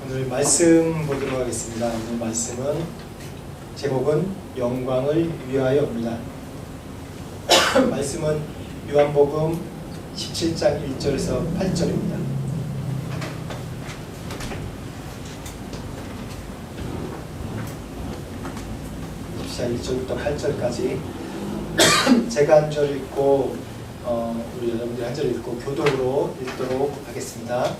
오늘 말씀 보도록 하겠습니다. 오늘 말씀은 제목은 영광을 위하여입니다. 말씀은 요한복음 17장 1절에서 8절입니다. 자, 1절부터 8절까지 제가 한 절 읽고 우리 여러분들이 한 절 읽고 교독으로 읽도록 하겠습니다.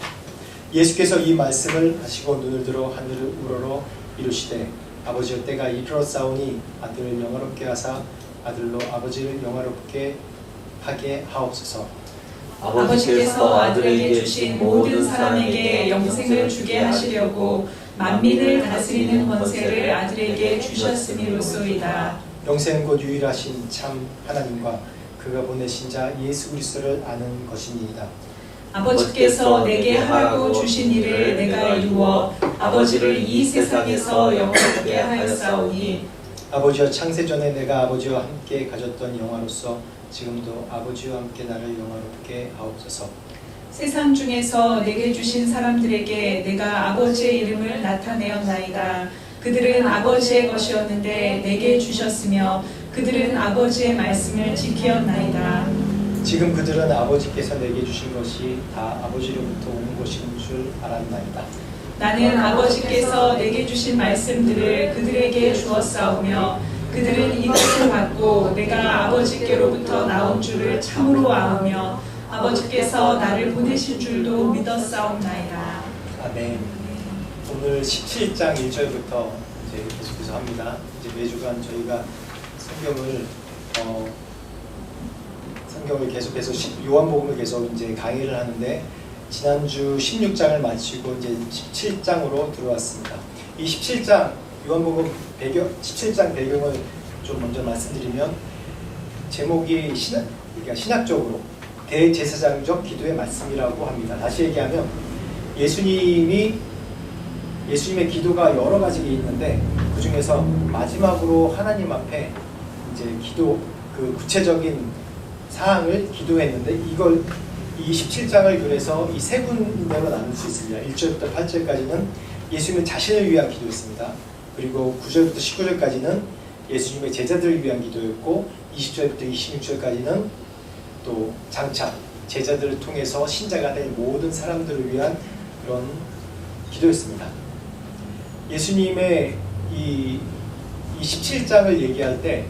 예수께서 이 말씀을 하시고 눈을 들어 하늘을 우러러 이르시되 아버지여 때가 이르렀사오니 아들을 영화롭게 하사 아들로 아버지를 영화롭게 하게 하옵소서. 아버지께서 아들에게 주신 모든 사람에게 영생을 주게 하시려고 만민을 다스리는 권세를 아들에게 주셨음이로소이다. 영생은 곧 유일하신 참 하나님과 그가 보내신 자 예수 그리스도를 아는 것이니이다. 아버지께서 내게 하라고 주신 일을 내가 이루어 아버지를 이 세상에서 영화롭게 하였사오니 아버지와 창세전에 내가 아버지와 함께 가졌던 영화로서 지금도 아버지와 함께 나를 영화롭게 하옵소서. 세상 중에서 내게 주신 사람들에게 내가 아버지의 이름을 나타내었나이다. 그들은 아버지의 것이었는데 내게 주셨으며 그들은 아버지의 말씀을 지키었나이다. 지금 그들은 아버지께서 내게 주신 것이 다 아버지로부터 온 것인 줄 알았나이다. 나는 아버지께서 내게 주신 말씀들을 그들에게 주었사오며 그들은 이것을 받고 내가 아버지께로부터 나온 줄을 참으로 아오며 아버지께서 나를 보내신 줄도 믿었사옵나이다. 아멘. 오늘 17장 1절부터 이제 계속해서 합니다. 이제 매주간 저희가 성경을 계속해서 요한복음을 계속 이제 강의를 하는데 지난주 16장을 마치고 이제 17장으로 들어왔습니다. 이 17장 요한복음 17장 배경을 좀 먼저 말씀드리면 제목이 그러니까 신학적으로 대제사장적 기도의 말씀이라고 합니다. 다시 얘기하면 예수님의 기도가 여러 가지가 있는데 그 중에서 마지막으로 하나님 앞에 이제 그 구체적인 사항을 기도했는데 이걸 이 17장을 그래서 이 세 군데로 나눌 수 있습니다. 1절부터 8절까지는 예수님의 자신을 위한 기도였습니다. 그리고 9절부터 19절까지는 예수님의 제자들을 위한 기도였고 20절부터 26절까지는 또 장차 제자들을 통해서 신자가 될 모든 사람들을 위한 그런 기도였습니다. 예수님의 이 17장을 얘기할 때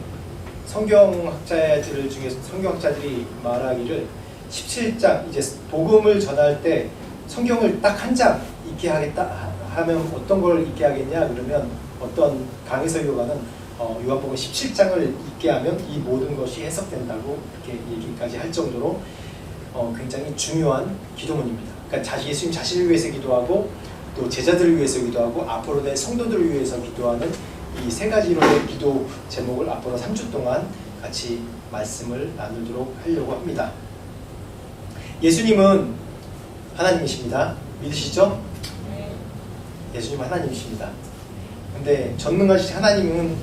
성경학자들이 말하기를 17장 이제 복음을 전할 때 성경을 딱 한 장 읽게 하겠다 하면 어떤 걸 읽게 하겠냐 그러면 어떤 강해 설교가는 요한복음 17장을 읽게 하면 이 모든 것이 해석된다고 이렇게 얘기까지 할 정도로 굉장히 중요한 기도문입니다. 그러니까 예수님 자신을 위해서 기도하고 또 제자들을 위해서 기도하고 앞으로 될 성도들을 위해서 기도하는 이 세 가지로의 기도 제목을 앞으로 3주 동안 같이 말씀을 나누도록 하려고 합니다. 예수님은 하나님이십니다. 믿으시죠? 예수님은 하나님이십니다. 근데 전능하신 하나님은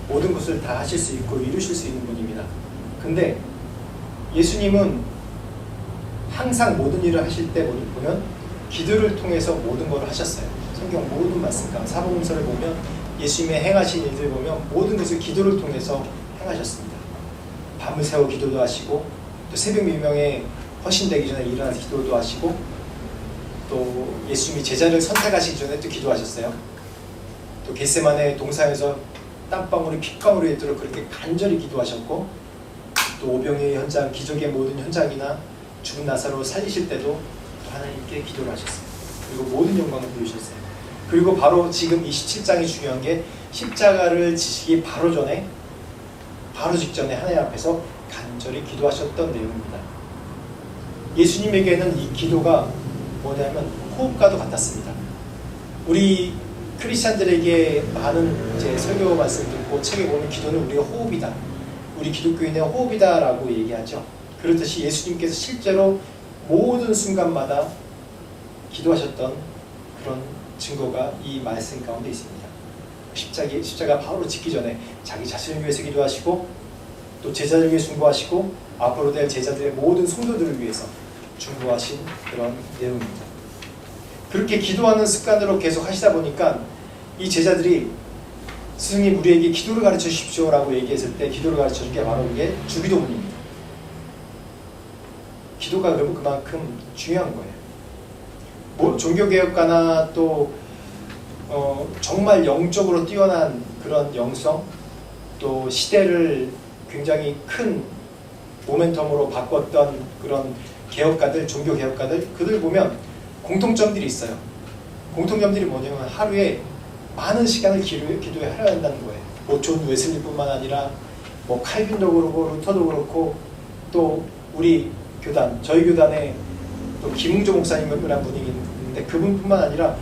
모든 것을 다 하실 수 있고 이루실 수 있는 분입니다. 근데 예수님은 항상 모든 일을 하실 때 보면 기도를 통해서 모든 걸 하셨어요. 성경 모든 말씀 가운데 사복음서를 보면 예수님의 행하신 일들 보면 모든 것을 기도를 통해서 행하셨습니다. 밤을 새워 기도도 하시고 또 새벽 미명에 허신되기 전에 일어나서 기도도 하시고 또 예수님이 제자를 선택하시기 전에 또 기도하셨어요. 또 겟세마네 동산에서 땀방울이 핏방울이 되도록 그렇게 간절히 기도하셨고 또 오병이의 현장, 기적의 모든 현장이나 죽은 나사로 살리실 때도 또 하나님께 기도를 하셨어요. 그리고 모든 영광을 보이셨어요. 그리고 바로 지금 이 17장이 중요한 게 십자가를 지시기 바로 직전에 하나님 앞에서 간절히 기도하셨던 내용입니다. 예수님에게는 이 기도가 뭐냐면 호흡과도 같았습니다. 우리 크리스찬들에게 많은 이제 설교 말씀 듣고 책에 보면 기도는 우리가 호흡이다. 우리 기독교인의 호흡이다라고 얘기하죠. 그렇듯이 예수님께서 실제로 모든 순간마다 기도하셨던 그런 증거가 이 말씀 가운데 있습니다. 십자가 바로 짓기 전에 자기 자신을 위해서 기도하시고 또 제자들을 위해 중보하시고 앞으로 될 제자들의 모든 성도들을 위해서 중보하신 그런 내용입니다. 그렇게 기도하는 습관으로 계속 하시다 보니까 이 제자들이 스승님 우리에게 기도를 가르쳐 주십시오 라고 얘기했을 때 기도를 가르쳐 준 게 바로 이게 주기도문입니다. 기도가 여러분 그만큼 중요한 거예요. 뭐 종교개혁가나 또 정말 영적으로 뛰어난 그런 영성, 또 시대를 굉장히 큰 모멘텀으로 바꿨던 그런 개혁가들, 종교개혁가들, 그들 보면 공통점들이 있어요. 공통점들이 뭐냐면 하루에 많은 시간을 기도에 할애한다는 거예요. 뭐 존 웨슬리뿐만 아니라 뭐 칼빈도 그렇고 루터도 그렇고 또 우리 교단, 저희 교단에 또 김웅조 목사님이라는 분이 있는데 그분뿐만 아니라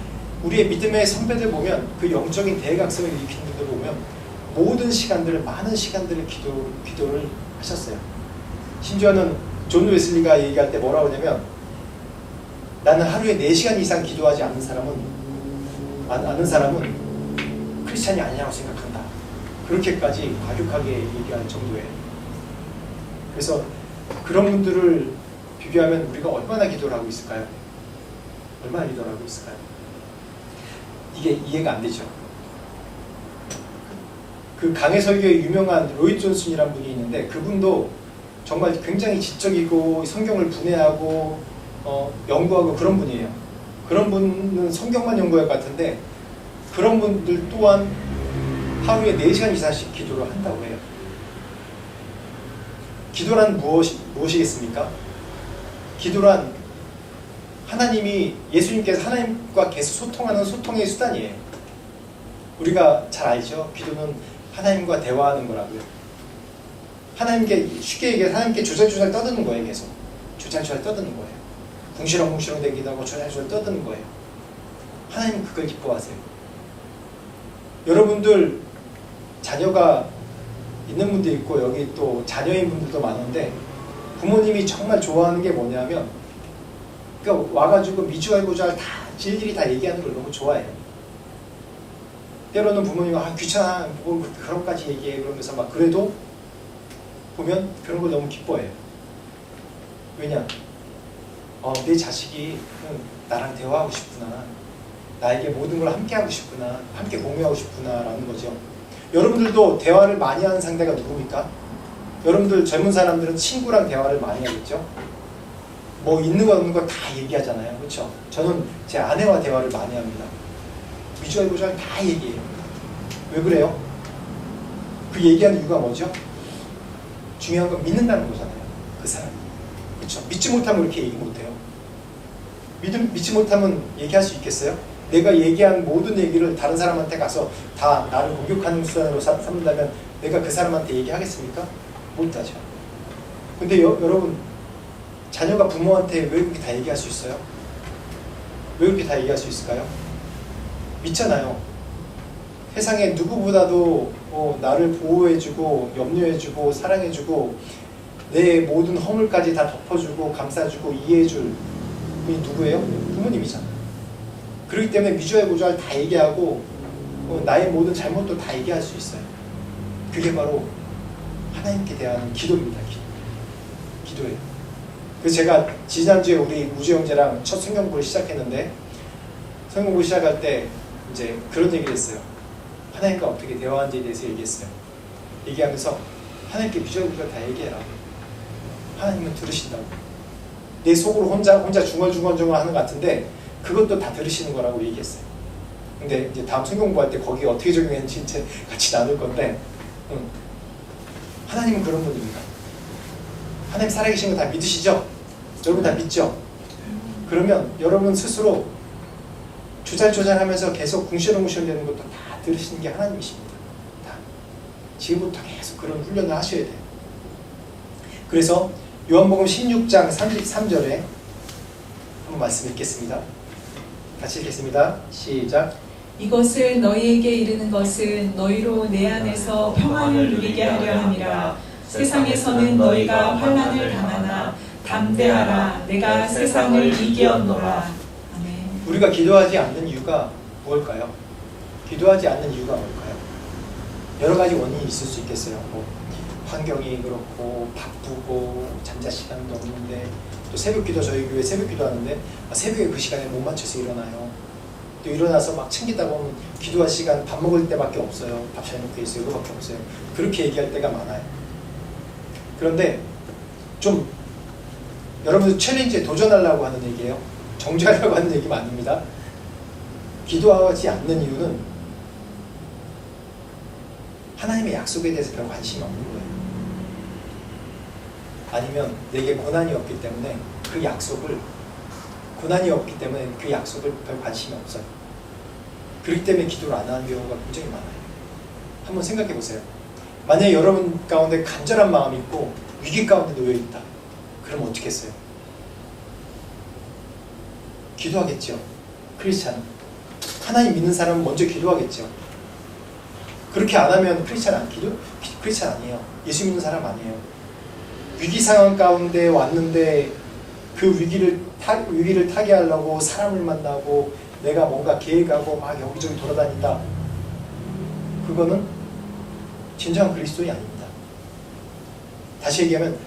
우리의 믿음의 선배들 보면 그 영적인 대각성을 일으키는 분들 보면 모든 시간들을 많은 시간들을 기도를 하셨어요. 심지어는 존 웨슬리가 얘기할 때 뭐라고 하냐면 나는 하루에 4시간 이상 기도하지 않는 사람은 크리스찬이 아니라고 생각한다. 그렇게까지 과격하게 얘기할 정도예요. 그래서 그런 분들을 비교하면 우리가 얼마나 기도를 하고 있을까요? 얼마나 기도를 하고 있을까요? 이게 이해가 안 되죠. 그 강해 설교의 유명한 로이 존슨이라는 분이 있는데 그분도 정말 굉장히 지적이고 성경을 분해하고 연구하고 그런 분이에요. 그런 분은 성경만 연구할 것 같은데 그런 분들 또한 하루에 4시간 이상씩 기도를 한다고 해요. 기도란 무엇이겠습니까? 기도란 하나님이 예수님께서 하나님과 계속 소통하는 소통의 수단이에요. 우리가 잘 알죠? 기도는 하나님과 대화하는 거라고요. 하나님께 쉽게 얘기해서 하나님께 조잘조잘 떠드는 거예요. 계속 조잘조잘 떠드는 거예요. 궁시렁궁시렁 대기도 하고 조잘조잘 떠드는 거예요. 하나님은 그걸 기뻐하세요. 여러분들 자녀가 있는 분도 있고 여기 또 자녀인 분들도 많은데 부모님이 정말 좋아하는 게 뭐냐면 그러니까 와가지고 미주알고주알 다 일일이 다 얘기하는 걸 너무 좋아해요. 때로는 부모님이 귀찮아 뭐 그런 까지 얘기해 그러면서 막 그래도 보면 그런 걸 너무 기뻐해요. 왜냐? 내 자식이 나랑 대화하고 싶구나. 나에게 모든 걸 함께 하고 싶구나. 함께 공유하고 싶구나 라는 거죠. 여러분들도 대화를 많이 하는 상대가 누굽니까? 여러분들 젊은 사람들은 친구랑 대화를 많이 하겠죠? 뭐 있는 거 없는 거 다 얘기하잖아요. 그렇죠? 저는 제 아내와 대화를 많이 합니다. 미주알고주알 다 얘기해요. 왜 그래요? 그 얘기하는 이유가 뭐죠? 중요한 건 믿는다는 거잖아요. 그 사람이. 그렇죠? 믿지 못하면 그렇게 얘기 못해요. 믿지 못하면 얘기할 수 있겠어요? 내가 얘기한 모든 얘기를 다른 사람한테 가서 다 나를 공격하는 수단으로 삼는다면 내가 그 사람한테 얘기하겠습니까? 못하죠. 근데 여러분 자녀가 부모한테 왜 그렇게 다 얘기할 수 있어요? 왜 그렇게 다 얘기할 수 있을까요? 믿잖아요. 세상에 누구보다도 나를 보호해주고 염려해주고 사랑해주고 내 모든 허물까지 다 덮어주고 감싸주고 이해해줄 분이 누구예요? 부모님이잖아요. 그렇기 때문에 미주알고주알 다 얘기하고 나의 모든 잘못도 다 얘기할 수 있어요. 그게 바로 하나님께 대한 기도입니다. 기도예요. 그래서 제가 지난주에 우리 우주 형제랑 첫 성경공부를 시작했는데 성경공부 시작할 때 이제 그런 얘기를 했어요. 하나님과 어떻게 대화하는지에 대해서 얘기했어요. 얘기하면서 하나님께 미주알고주알 다 얘기해라. 하나님은 들으신다고. 내 속으로 혼자 중얼중얼 하는 것 같은데 그것도 다 들으시는 거라고 얘기했어요. 근데 이제 다음 성경 공부할 때 거기 어떻게 적용했는지 이제 같이 나눌 건데 하나님은 그런 분입니다. 하나님 살아계신 거 다 믿으시죠? 여러분 다 믿죠? 그러면 여러분 스스로 조잘조잘하면서 계속 궁시렁궁시렁 되는 것도 다 들으시는 게 하나님이십니다. 다. 지금부터 계속 그런 훈련을 하셔야 돼요. 그래서 요한복음 16장 33절에 한번 말씀 읽겠습니다. 같이 읽겠습니다. 시작. 이것을 너희에게 이르는 것은 너희로 내 안에서 평안을 누리게 하려 함이라. 세상에서는 너희가 환난을 당하나 담대하라. 내가 세상을 이기었노라. 아멘. 우리가 기도하지 않는 이유가 무엇일까요? 기도하지 않는 이유가 뭘까요? 여러 가지 원인이 있을 수 있겠어요. 환경이 그렇고 바쁘고 잠잘 시간도 없는데 또 새벽기도 저희 교회 새벽기도 하는데 새벽에 그 시간에 못 맞춰서 일어나요. 또 일어나서 막 챙기다 보면 기도할 시간 밥 먹을 때밖에 없어요. 밥 잘 먹게 있어요. 이거밖에 없어요. 그렇게 얘기할 때가 많아요. 그런데 좀 여러분들 챌린지에 도전하려고 하는 얘기예요. 정죄하려고 하는 얘기가 아닙니다. 기도하지 않는 이유는 하나님의 약속에 대해서 별 관심이 없는 거예요. 아니면 내게 고난이 없기 때문에 그 약속을 별 관심이 없어요. 그렇기 때문에 기도를 안 하는 경우가 굉장히 많아요. 한번 생각해 보세요. 만약에 여러분 가운데 간절한 마음이 있고 위기 가운데 놓여 있다. 그럼 어떻게 했어요? 기도하겠죠. 크리스찬. 하나님 믿는 사람은 먼저 기도하겠죠. 그렇게 안 하면 크리스찬 아니에요. 예수 믿는 사람 아니에요. 위기 상황 가운데 왔는데 그 위기를 타게 하려고 사람을 만나고 내가 뭔가 계획하고 막 여기저기 돌아다닌다. 그거는 진정한 그리스도인이 아닙니다. 다시 얘기하면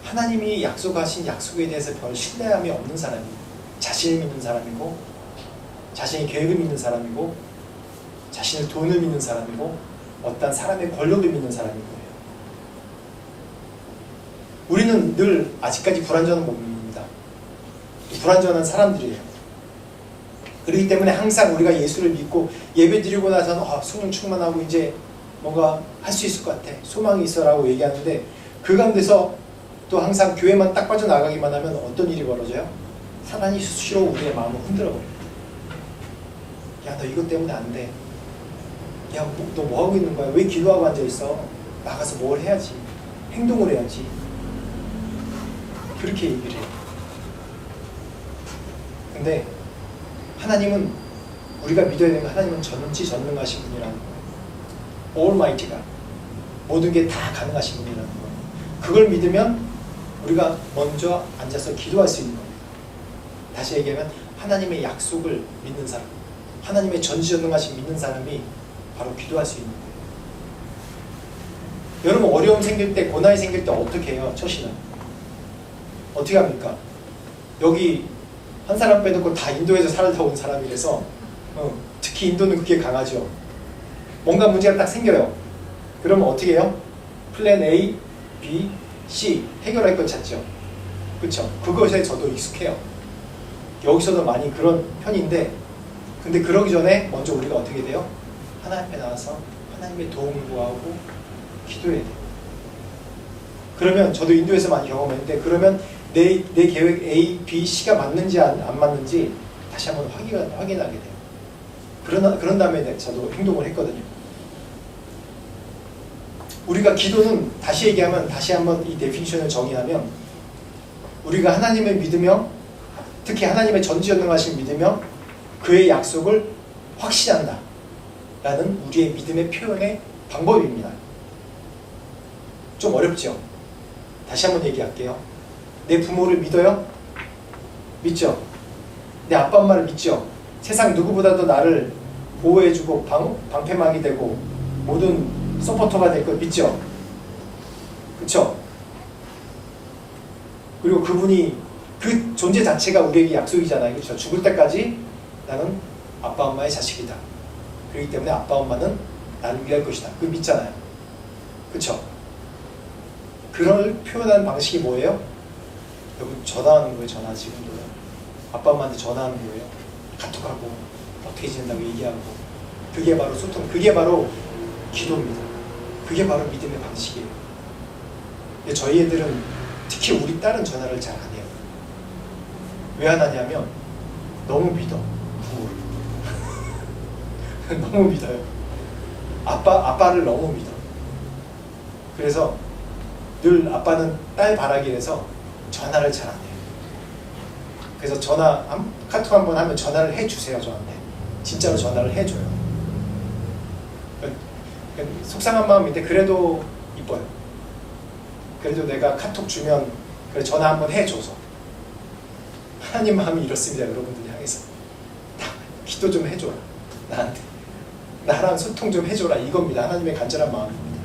하나님이 약속하신 약속에 대해서 별 신뢰함이 없는 사람이 자신을 믿는 사람이고 자신의 계획을 믿는 사람이고 자신의 돈을 믿는 사람이고 어떤 사람의 권력을 믿는 사람인 거예요. 우리는 늘 아직까지 불완전한 몸입니다. 불완전한 사람들이에요. 그렇기 때문에 항상 우리가 예수를 믿고 예배 드리고 나서는 성령 충만하고 이제 뭔가 할 수 있을 것 같아. 소망이 있어라고 얘기하는데 그 가운데서 또 항상 교회만 딱 빠져나가기만 하면 어떤 일이 벌어져요? 사단이 수시로 우리의 마음을 흔들어버려요. 야, 너 이것 때문에 안 돼. 야, 너 뭐 하고 있는 거야? 왜 기도하고 앉아있어? 나가서 뭘 해야지. 행동을 해야지. 그렇게 얘기를 해요. 근데 하나님은 우리가 믿어야 되는 건 하나님은 전지전능하신 분이라는 거예요. Almighty가 모든 게 다 가능하신 분이라는 거예요. 그걸 믿으면 우리가 먼저 앉아서 기도할 수 있는 겁니다. 다시 얘기하면 하나님의 약속을 믿는 사람, 하나님의 전지전능하신 믿는 사람이 바로 기도할 수 있는 거예요. 여러분 어려움 생길 때, 고난이 생길 때 어떻게 해요? 처신은 어떻게 합니까? 여기 한 사람 빼놓고 다 인도에서 살다 온 사람이라서 특히 인도는 그게 강하죠. 뭔가 문제가 딱 생겨요. 그러면 어떻게 해요? 플랜 A, B, C 해결할 걸 찾죠. 그렇죠? 그것에 저도 익숙해요. 여기서도 많이 그런 편인데 근데 그러기 전에 먼저 우리가 어떻게 돼요? 하나님 앞에 나와서 하나님의 도움을 구하고 기도해야 돼요. 그러면 저도 인도에서 많이 경험했는데 그러면 내 계획 A, B, C가 맞는지 안 맞는지 다시 한번 확인하게 돼요. 그런 다음에 저도 행동을 했거든요. 우리가 기도는 다시 얘기하면 다시 한번 이 데피니션을 정의하면 우리가 하나님을 믿으며 특히 하나님의 전지전능하신 믿으며 그의 약속을 확신한다 라는 우리의 믿음의 표현의 방법입니다. 좀 어렵죠? 다시 한번 얘기할게요. 내 부모를 믿어요? 믿죠? 내 아빠 엄마를 믿죠? 세상 누구보다도 나를 보호해주고 방패막이 되고 모든 서포터가 될 걸 믿죠? 그쵸? 그리고 그분이 그 존재 자체가 우리에게 약속이잖아요. 그렇죠? 죽을 때까지 나는 아빠 엄마의 자식이다. 그렇기 때문에 아빠 엄마는 나를 위할 것이다. 그거 믿잖아요. 그쵸? 그걸 표현하는 방식이 뭐예요? 여러분 전화하는 거예요. 전화 지금도요. 아빠 엄마한테 전화하는 거예요. 카톡하고 어떻게 지낸다고 얘기하고 그게 바로 소통, 그게 바로 기도입니다. 그게 바로 믿음의 방식이에요. 근데 저희 애들은 특히 우리 딸은 전화를 잘 안 해요. 왜 안 하냐면 너무 믿어. 부모를. 너무 믿어요. 아빠를 너무 믿어. 그래서 늘 아빠는 딸 바라기라서 전화를 잘 안 해요. 그래서 카톡 한번 하면 전화를 해주세요. 저한테 진짜로 전화를 해줘요. 속상한 마음인데 그래도 이뻐요. 그래도 내가 카톡 주면 그래 전화 한번 해줘서 하나님 마음이 이렇습니다. 여러분들 향해서 기도 좀 해줘라. 나한테 나랑 소통 좀 해줘라. 이겁니다. 하나님의 간절한 마음입니다.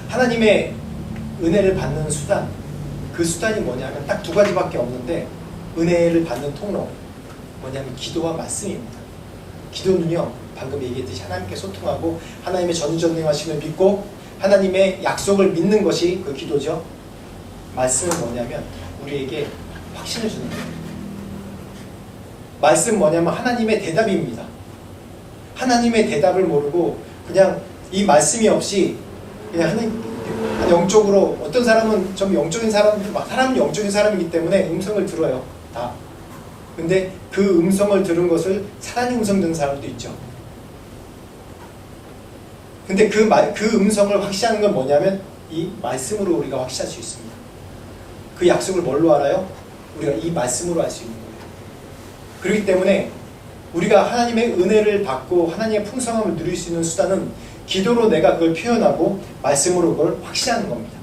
하나님의 은혜를 받는 수단, 그 수단이 뭐냐면 딱 두 가지밖에 없는데 은혜를 받는 통로 뭐냐면 기도와 말씀입니다. 기도는요 방금 얘기했듯이 하나님께 소통하고 하나님의 전지전능하심을 믿고 하나님의 약속을 믿는 것이 그 기도죠. 말씀은 뭐냐면 우리에게 확신을 주는 거예요. 말씀은 뭐냐면 하나님의 대답입니다. 하나님의 대답을 모르고 그냥 이 말씀이 없이 그냥 하나님 영적으로 어떤 사람은 좀 영적인 사람은 영적인 사람이기 때문에 음성을 들어요. 다. 근데 그 음성을 들은 것을 사단의 음성 듣는 사람도 있죠. 근데 그 음성을 확신하는 건 뭐냐면 이 말씀으로 우리가 확신할 수 있습니다. 그 약속을 뭘로 알아요? 우리가 이 말씀으로 알 수 있는 거예요. 그렇기 때문에 우리가 하나님의 은혜를 받고 하나님의 풍성함을 누릴 수 있는 수단은 기도로 내가 그걸 표현하고 말씀으로 그걸 확신하는 겁니다.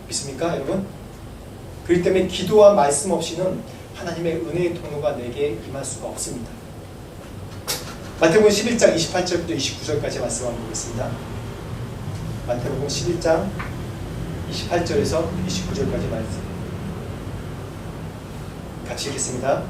믿습니까 여러분? 그렇기 때문에 기도와 말씀 없이는 하나님의 은혜의 통로가 내게 임할 수가 없습니다. 마태복음 11장 28절부터 29절까지 말씀 한번 보겠습니다. 마태복음 11장 28절에서 29절까지 말씀 같이 읽겠습니다.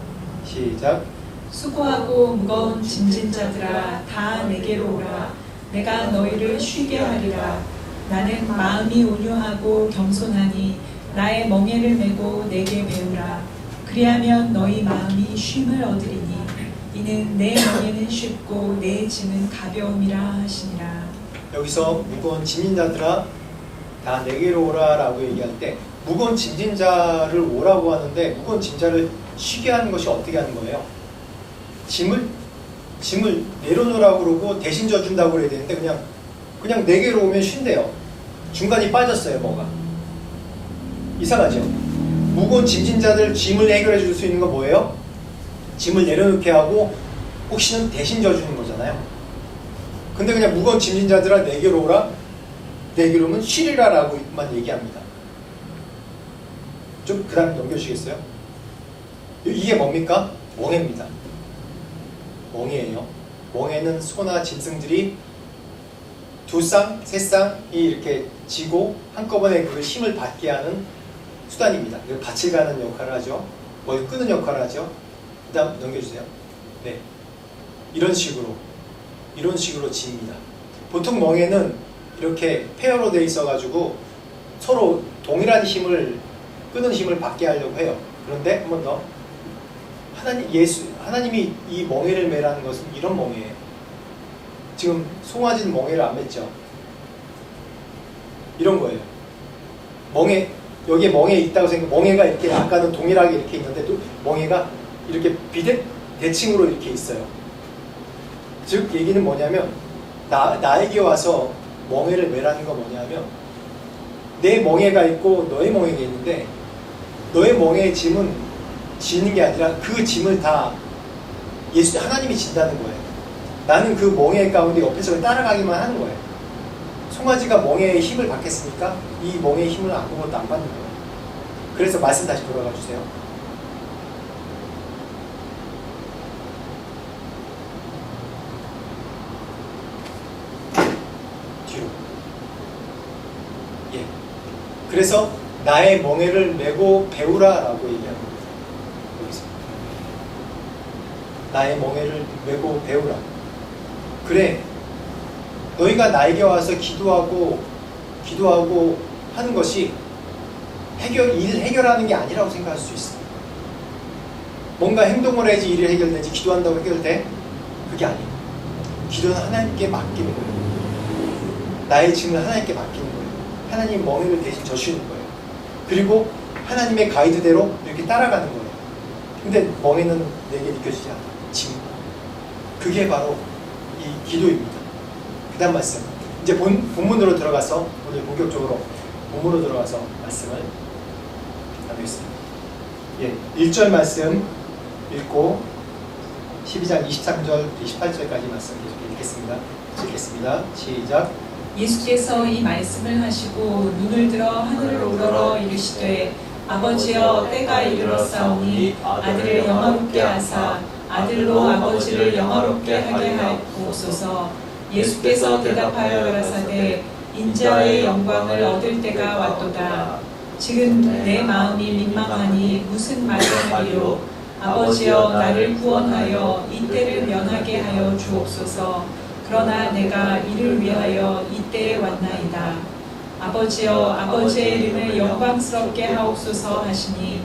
시작. 수고하고 무거운 짐진 자들아 다 내게로 오라. 내가 너희를 쉬게 하리라. 나는 마음이 온유하고 겸손하니 나의 멍에를 메고 내게 배우라. 그리하면 너희 마음이 쉼을 얻으리니 이는 내 멍에는 쉽고 내 짐은 가벼움이라 하시니라. 여기서 무거운 짐진 자들아 다 내게로 오라 라고 얘기할 때 무거운 짐진 자를 오라고 하는데 무거운 짐자를 쉬게 하는 것이 어떻게 하는 거예요? 짐을 내려놓으라고 그러고 대신 져준다고 그래야 되는데 그냥 내게로 오면 쉰대요. 중간이 빠졌어요. 뭐가 이상하죠? 무거운 짐진 자들 짐을 해결해 줄 수 있는 건 뭐예요? 짐을 내려놓게 하고 혹시는 대신 져주는 거잖아요. 근데 그냥 무거운 짐진 자들아 내게로 오라. 내게로 오면 쉬리라 라고만 얘기합니다. 좀 그 다음 넘겨주시겠어요? 이게 뭡니까? 멍에입니다. 멍에예요. 멍에는 소나 짐승들이 두 쌍, 세 쌍이 이렇게 지고 한꺼번에 그 힘을 받게 하는 수단입니다. 밭을 가는 역할을 하죠. 뭘 끄는 역할을 하죠. 그 다음 넘겨주세요. 네, 이런 식으로 집니다. 보통 멍에는 이렇게 페어로 되어 있어가지고 서로 동일한 힘을 끄는 힘을 받게 하려고 해요. 그런데 한 번 더 하나님이 이 멍에를 매라는 것은 이런 멍에예요. 지금 송아지는 멍에를 안 맸죠. 이런 거예요. 여기에 멍에 있다고 멍에가 이렇게 아까는 동일하게 이렇게 있는데 또 멍에가 이렇게 대칭으로 이렇게 있어요. 즉 얘기는 뭐냐면 나에게 와서 멍에를 매라는 건 뭐냐면 내 멍에가 있고 너의 멍에가 있는데 너의 멍에의 짐은 지는 게 아니라 그 짐을 다 하나님이 진다는 거예요. 나는 그 멍에 가운데 옆에서 따라가기만 하는 거예요. 송아지가 멍에의 힘을 받겠습니까? 이 멍에의 힘을 아무것도 안 받는 거예요. 그래서 말씀 다시 돌아가 주세요. 뒤로. 예. 그래서 나의 멍에를 메고 배우라 라고 얘기합니다. 여기서. 나의 멍에를 메고 배우라. 그래, 너희가 나에게 와서 기도하고 하는 것이 일 해결하는 게 아니라고 생각할 수 있어. 뭔가 행동을 해야지 일이 해결되지 기도한다고 해결돼? 그게 아니에요. 기도는 하나님께 맡기는 거예요. 나의 짐을 하나님께 맡기는 거예요. 하나님 멍에를 대신 져주는 거예요. 그리고 하나님의 가이드대로 이렇게 따라가는 거예요. 근데 멍에는 내게 느껴지지 않아. 짐. 그게 바로 이 기도입니다. 그 다음 말씀. 이제 본문으로 들어가서 오늘 본격적으로 본문으로 들어가서 말씀을 나누겠습니다. 예, 1절 말씀 읽고 12장 23절 28절까지 말씀 계속 읽겠습니다. 시작. 예수께서 이 말씀을 하시고 눈을 들어 하늘을 우러러 이르시되 아버지여 때가 이르렀사오니 아들을 영화롭게 하사 아들로 아버지를 영화롭게 하게 하옵소서. 예수께서 대답하여 가라사대 인자의 영광을 얻을 때가 왔도다. 지금 내 마음이 민망하니 무슨 말을 하리요. 아버지여 나를 구원하여 이때를 면하게 하여 주옵소서. 그러나 내가 이를 위하여 이때에 왔나이다. 아버지여 아버지의 이름을 영광스럽게 하옵소서 하시니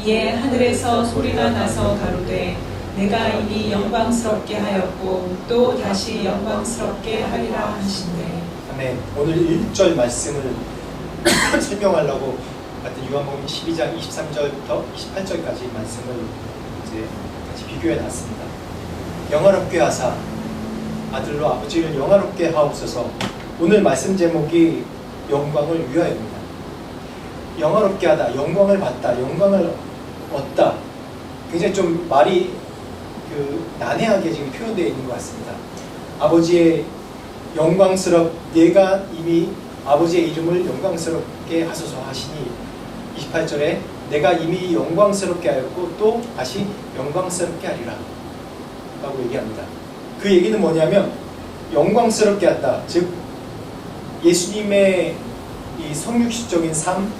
이에 하늘에서 소리가 나서 가로되 내가 이미 영광스럽게 하였고 또 다시 영광스럽게 하리라 하시네. 아멘. 오늘 1절 말씀을 설명하려고 같은 요한복음 12장 23절부터 28절까지 말씀을 이제 같이 비교해 놨습니다. 영화롭게 하사 아들로 아버지를 영화롭게 하옵소서. 오늘 말씀 제목이 영광을 위하여입니다. 영화롭게 하다, 영광을 받다, 영광을 얻다. 굉장히 좀 말이 난해하게 지금 표현되어 있는 것 같습니다. 아버지의 내가 이미 아버지의 이름을 영광스럽게 하소서 하시니 28절에 내가 이미 영광스럽게 하였고 또 다시 영광스럽게 하리라 라고 얘기합니다. 그 얘기는 뭐냐면 영광스럽게 한다. 즉 예수님의 이 성육식적인 삶,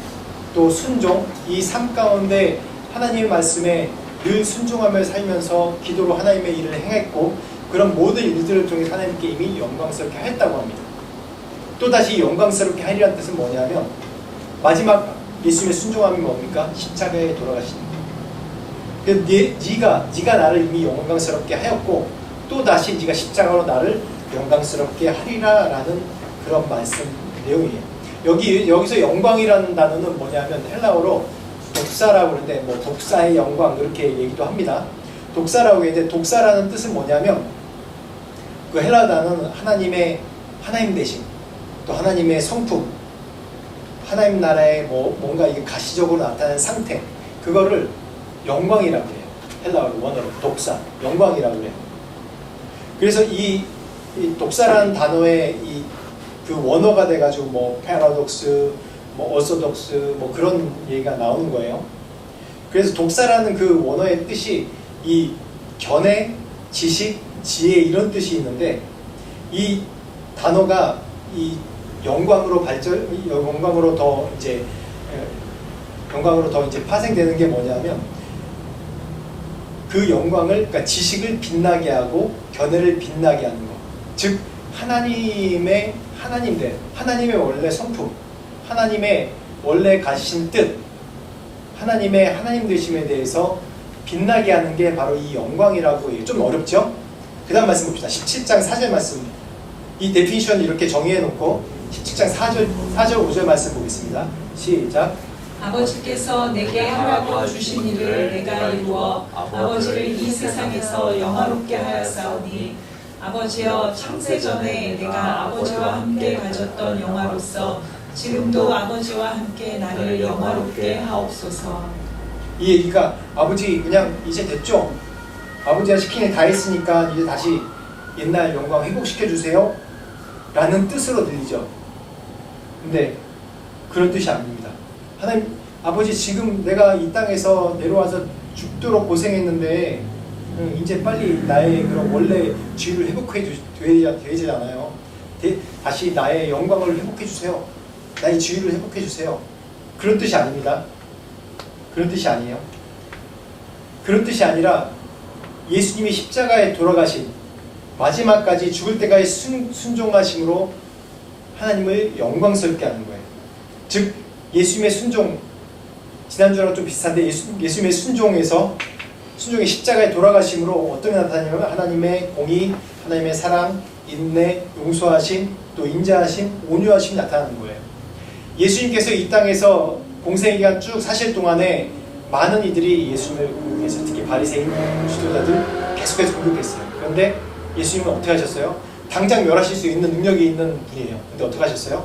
또 순종, 이 삶 가운데 하나님의 말씀에 늘 순종하며 살면서 기도로 하나님의 일을 행했고 그런 모든 일들을 통해 하나님께 이미 영광스럽게 하였다고 합니다. 또다시 영광스럽게 하리라는 뜻은 뭐냐면 마지막 예수님의 순종함이 뭡니까? 십자가에 돌아가시는 거예요. 네가 나를 이미 영광스럽게 하였고 또다시 네가 십자가로 나를 영광스럽게 하리라라는 그런 말씀 내용이에요. 여기서 영광이라는 단어는 뭐냐면 헬라어로 독사라고 그러는데 뭐 독사의 영광 이렇게 얘기도 합니다. 독사라고 했는데 독사라는 뜻은 뭐냐면 그 헬라 단어는 하나님 되심, 또 하나님의 성품, 하나님 나라의 뭔가 이게 가시적으로 나타나는 상태, 그거를 영광이라고 해요. 헬라어로 원어로 독사, 영광이라고 해요. 그래서 이 독사라는 단어의 그 원어가 돼가지고 뭐 패러독스, 뭐 오소독스 뭐 그런 얘기가 나오는 거예요. 그래서 독사라는 그 원어의 뜻이 이 견해, 지식, 지혜 이런 뜻이 있는데 이 단어가 이 영광으로 더 이제 파생되는 게 뭐냐면 그 영광을, 그러니까 지식을 빛나게 하고 견해를 빛나게 하는 것. 즉 하나님의 원래 성품, 하나님의 원래 가지신 뜻, 하나님의 하나님 되심에 대해서 빛나게 하는 게 바로 이 영광이라고 해요. 좀 어렵죠? 그 다음 말씀 봅시다. 17장 4절 말씀. 이 데피니션 이렇게 정의해놓고 17장 4절 5절 말씀 보겠습니다. 시작. 아버지께서 내게 하라고 주신 일을 내가 이루어 아버지를 이 세상에서 영화롭게 하였사오니 아버지여 창세전에 내가 아버지와 함께 가졌던 영화로서 지금도 아버지와 함께 나를 영화롭게 하옵소서. 이 얘기가 아버지 그냥 이제 됐죠? 아버지가 시킨 일 다 했으니까 이제 다시 옛날 영광 회복시켜주세요 라는 뜻으로 들리죠. 근데 그런 뜻이 아닙니다. 하나님 아버지 지금 내가 이 땅에서 내려와서 죽도록 고생했는데 이제 빨리 나의 그런 원래 지위를 회복해 되잖아요. 다시 나의 영광을 회복해 주세요. 나의 지위를 회복해 주세요. 그런 뜻이 아닙니다. 그런 뜻이 아니에요. 그런 뜻이 아니라 예수님이 십자가에 돌아가신 마지막까지 죽을 때까지 순종하심으로 하나님을 영광스럽게 하는 거예요. 즉 예수님의 순종, 지난주랑 좀 비슷한데 예수님의 순종의 십자가에 돌아가심으로 어떤 게 나타나냐면 하나님의 공의, 하나님의 사랑, 인내, 용서하심, 또 인자하심, 온유하심이 나타나는 거예요. 예수님께서 이 땅에서 공생기간 쭉 사실 동안에 많은 이들이 예수님을 공격해서 특히 바리새인, 지도자들 계속해서 공격했어요. 그런데 예수님은 어떻게 하셨어요? 당장 멸하실 수 있는 능력이 있는 분이에요. 근데 어떻게 하셨어요?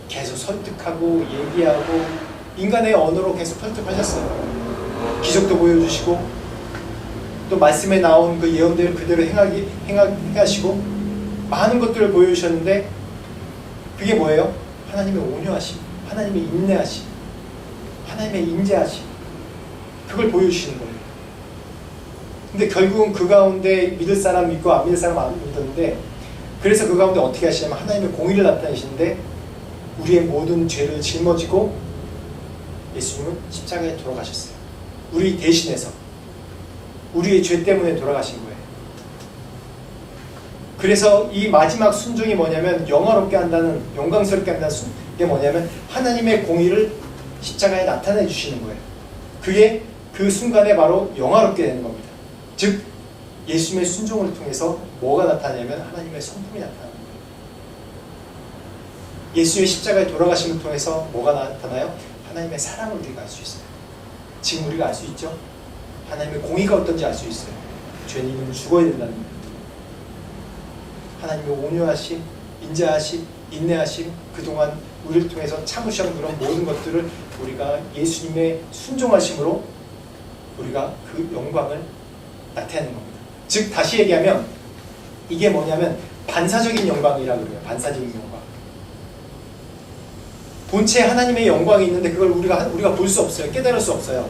계속 설득하고 얘기하고 인간의 언어로 계속 설득하셨어요. 기적도 보여주시고 또 말씀에 나온 그 예언들을 그대로 행하시고 많은 것들을 보여주셨는데 그게 뭐예요? 하나님의 온유하심, 하나님의 인내하심, 하나님의 인자하심, 그걸 보여주시는 거예요. 근데 결국은 그 가운데 믿을 사람 믿고 안 믿을 사람 안 믿었는데 그래서 그 가운데 어떻게 하시냐면 하나님의 공의를 나타내시는데 우리의 모든 죄를 짊어지고 예수님은 십자가에 돌아가셨어요. 우리 대신해서. 우리의 죄 때문에 돌아가신 거예요. 그래서 이 마지막 순종이 뭐냐면 영화롭게 한다는, 영광스럽게 한다는 게 뭐냐면 하나님의 공의를 십자가에 나타내 주시는 거예요. 그게 그 순간에 바로 영화롭게 되는 겁니다. 즉 예수님의 순종을 통해서 뭐가 나타나냐면 하나님의 성품이 나타나는 거예요. 예수의 십자가에 돌아가심을 통해서 뭐가 나타나요? 하나님의 사랑을 우리가 알 수 있어요. 지금 우리가 알 수 있죠? 하나님의 공의가 어떤지 알 수 있어요. 죄인은 죽어야 된다는 거예요. 하나님의 온유하심, 인자하심, 인내하심, 그동안 우리를 통해서 참으신 그런 모든 것들을 우리가 예수님의 순종하심으로 우리가 그 영광을 나타내는 겁니다. 즉 다시 얘기하면 이게 뭐냐면 반사적인 영광이라고 그래요. 반사적인 영광. 본체 하나님의 영광이 있는데 그걸 우리가 볼 수 없어요. 깨달을 수 없어요.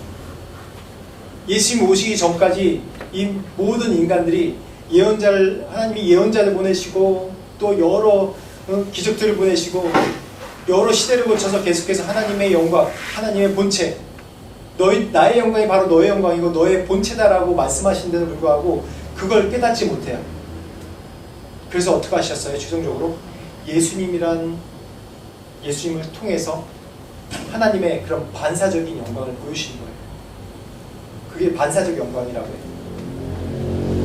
예수님 오시기 전까지 이 모든 인간들이 하나님이 예언자를 보내시고 또 여러 기적들을 보내시고 여러 시대를 거쳐서 계속해서 하나님의 영광, 하나님의 본체, 나의 영광이 바로 너의 영광이고 너의 본체다라고 말씀하신 데도 불구하고 그걸 깨닫지 못해요. 그래서 어떻게 하셨어요? 최종적으로 예수님을 통해서 하나님의 그런 반사적인 영광을 보여주신 거예요. 그게 반사적 영광이라고 해요.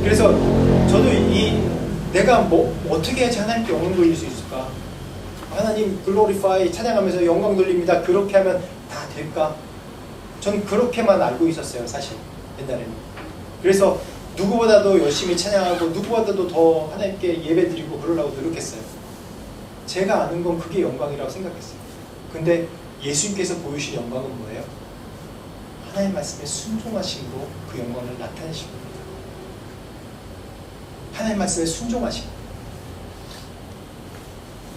그래서 저도 내가 어떻게 해야지 하나님께 영광 돌릴 수 있을까? 하나님 글로리파이 찬양하면서 영광 돌립니다. 그렇게 하면 다 될까? 전 그렇게만 알고 있었어요, 사실 옛날에는. 그래서 누구보다도 열심히 찬양하고 누구보다도 더 하나님께 예배드리고 그러려고 노력했어요. 제가 아는 건 그게 영광이라고 생각했어요. 근데 예수님께서 보여주신 영광은 뭐예요? 하나님 말씀에 순종하심으로 그 영광을 나타내신 겁니다. 하나님 말씀에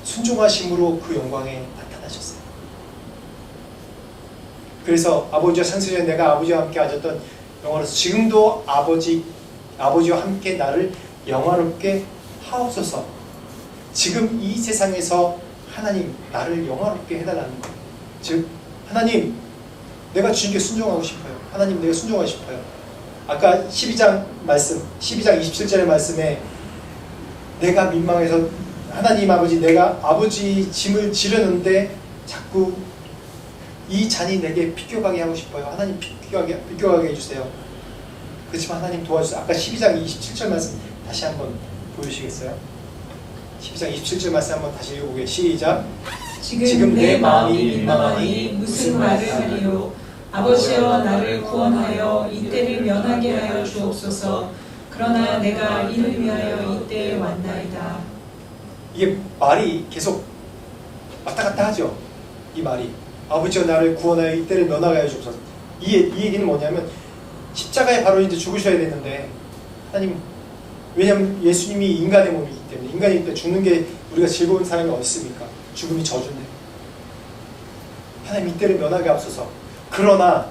순종하심으로 그 영광에 나타나셨어요. 그래서 아버지와 창세전에 내가 아버지와 함께 가졌던 영화로서 지금도 아버지와 함께 나를 영화롭게 하옵소서. 지금 이 세상에서 하나님 나를 영화롭게 해달라는 거예요. 즉 하나님 내가 주님께 순종하고 싶어요. 하나님 내가 순종하고 싶어요. 아까 12장 27절의 말씀에 내가 민망해서 하나님 아버지 내가 아버지 짐을 지르는데 자꾸 이 잔이 내게 비껴가게 하고 싶어요. 하나님 비껴가게 해주세요. 그렇지만 하나님 도와주세요. 아까 12장 27절 말씀 다시 한번 보여주시겠어요? 12장 27절 말씀 한번 다시 읽어보게. 시작. 지금 내 마음이 민망하니 무슨 말을 하리요. 아버지여 나를 구원하여 이때를 면하게 하여 주옵소서. 그러나 내가 이를 위하여 이때에 왔나이다. 이게 말이 계속 왔다 갔다 하죠. 이 말이 아버지여 나를 구원하여 이때를 면하게 하여 주옵소서. 이 얘기는 뭐냐면 십자가에 바로 이제 죽으셔야 되는데 하나님, 왜냐하면 예수님이 인간의 몸이기 때문에, 인간이기 때문에 죽는 게 우리가 즐거운 사람이 어디 있습니까? 죽음이 저주인데. 하나님 이때를 면하게 하옵소서. 그러나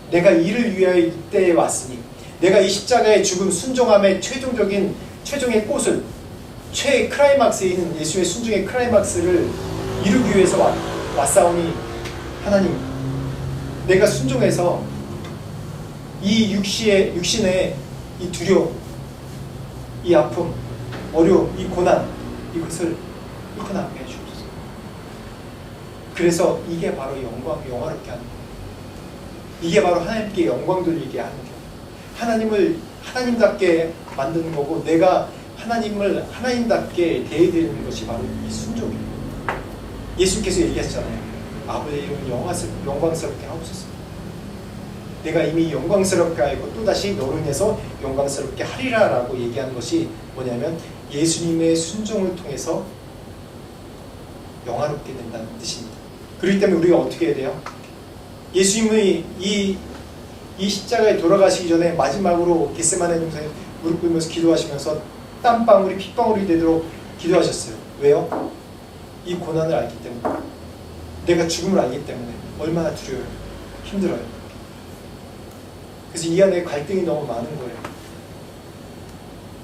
내가 이를 위하여 이때에 왔으니 내가 이 십자가의 죽음 순종함의 최종의 꽃을 클라이막스에 있는 예수의 순종의 클라이막스를 이루기 위해서 왔사오니 하나님 내가 순종해서 이 육신의 이 두려움, 이 아픔, 어려움, 이 고난 이것을 이겨나가게 해주옵소서. 그래서 이게 바로 영화롭게 하는 거예요. 이게 바로 하나님께 영광 돌리게 하는 거예요. 하나님을 하나님답게 만드는 거고 내가 하나님을 하나님답게 대해드리는 것이 바로 이 순종이에요. 예수께서 얘기하셨잖아요. 아버지의 이름은 영광스럽게 하옵소서. 내가 이미 영광스럽게 하고 또다시 너로 인해서 영광스럽게 하리라 라고 얘기하는 것이 뭐냐면 예수님의 순종을 통해서 영화롭게 된다는 뜻입니다. 그렇기 때문에 우리가 어떻게 해야 돼요? 예수님이 이 십자가에 돌아가시기 전에 마지막으로 겟세마네 동산에 무릎 꿇으면서 기도하시면서 땀방울이 핏방울이 되도록 기도하셨어요. 왜요? 이 고난을 알기 때문에, 내가 죽음을 알기 때문에 얼마나 두려워요. 힘들어요. 그래서 이 안에 갈등이 너무 많은 거예요.